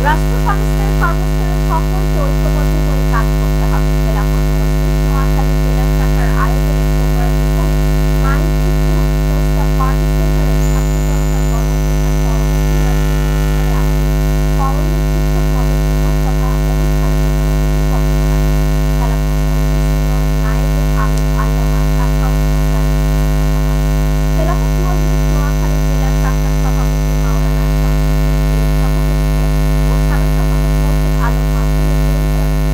রাষ্ট্র সংস্কারের সর্বস্তরের সকলকে ঐক্যবদ্ধ হয়ে কাজ করতে হবে। খেলাফত মজলিস নোয়াখালী জেলা শাখার আয়োজনে সোমবার বিকালে মাইজে ফুড পোস্টা পার্টি সেন্টারে ছাত্র জনতার গণঅভ্যুত্থান পরবর্তী বার্ষিক অনুষ্ঠানে আয়োজিত করণীয় শিক্ষক পদোন্নয়ন তথা অনুষ্ঠানে প্রধান অতিথি বক্তব্য রাখেন খেলাফত মজলিস ইউনিয়ন নায়েবে আমির আল্লামা শাখাউত হোসাইন। খেলাফত মজলিস নোয়াখালী জেলা শাখার সভাপতি মাওলানা শামসুদ্দিন সভাপতিত্বে ও সাধারণ সম্পাদক মোর্শেদ আলম মাসুমের পরিচালনায়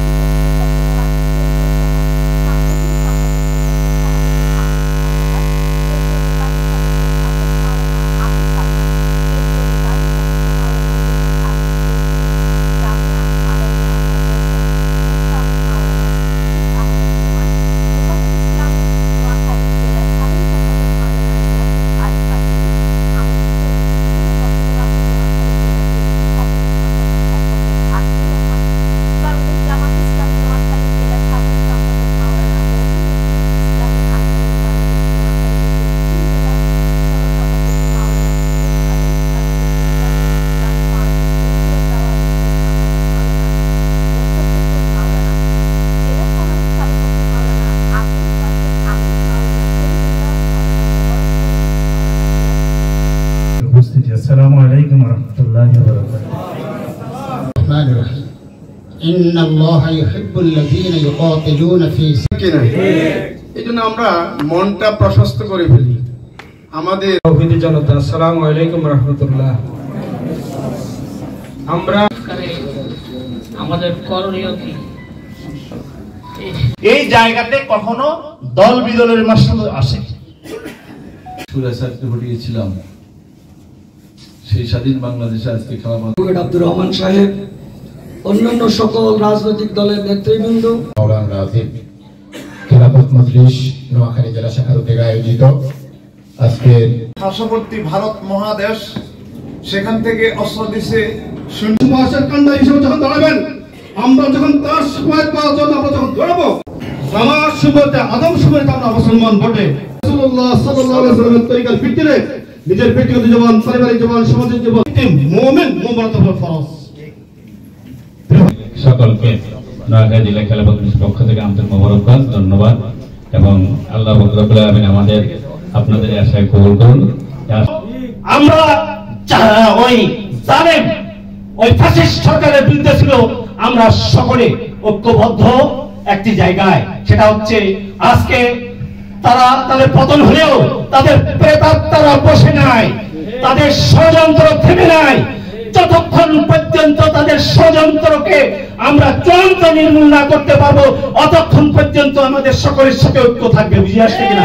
السلام عليكم ورحمة الله وبركاته. الرحمن الرحيم. إن الله يحب الذين يقاتلون في سبيله. এজন্য আমরা মনটা প্রশস্ত করে ফেলি আমাদের তৌহিদি জনতা। আসসালামু আলাইকুম রাহমাতুল্লাহ। আমরা আমাদের করণীয় কি? এই জায়গাতে কখনো দল বিদলের মাসলা আসে সুরাসারকে ঘটিয়েছিলাম সেই স্বাধীন বাংলাদেশে আজকে খেলাফত আব্দুর রহমান সাহেব, অন্যান্য সকল রাজনৈতিক দলের নেতৃবৃন্দ, মাওলানা রাজিব খেলাফত মজলিস নোয়াখালী জেলা শাখার উদ্যোগে আয়োজিত আজকের পার্শ্ববর্তী ভারত মহাদেশ সেখান থেকে অস্ত্র দিছে সুভাষের কান্ডা হিসেবে যখন দাঁড়াবেন, আমরা যখন তার সুপারিশ পাওয়ার জন্য আমরা যখন দৌড়াবো, সমাজ সুবতে আদম সুবতে আমরা মুসলমান বটে রাসূলুল্লাহ সাল্লাল্লাহু আলাইহি ওয়াসাল্লামের তরিকার ভিত্তিতে নিজের ব্যক্তিগত জীবন, পারিবারিক জীবন, সামাজিক জীবন মুমিন মুবারক ফরজ। সকলকে নোয়াখালী জেলা খেলাফত মজলিসের পক্ষ থেকে আন্তরিক মোবারকবাদ, ধন্যবাদ এবং আল্লাহ রব্বুল আলামিন আমাদের আপনাদের আশায় কবুল করুন। আমরা ওই জালেম ওই ফ্যাসিস্ট সরকারের বিরুদ্ধে ছিল আমরা সকলে ঐক্যবদ্ধ একটি জায়গায়, সেটা হচ্ছে আজকে তারা তাদের পতন হলেও তাদের প্রেতাত্মারা বসে নাই, তাদের ষড়যন্ত্র থেমে নাই। যতক্ষণ পর্যন্ত তাদের ষড়যন্ত্রকে আমরা চূড়ান্ত নির্মূল না করতে পারবো, অতক্ষণ পর্যন্ত আমাদের সকলের সাথে ঐক্য থাকবে। বুঝে আসছে কিনা?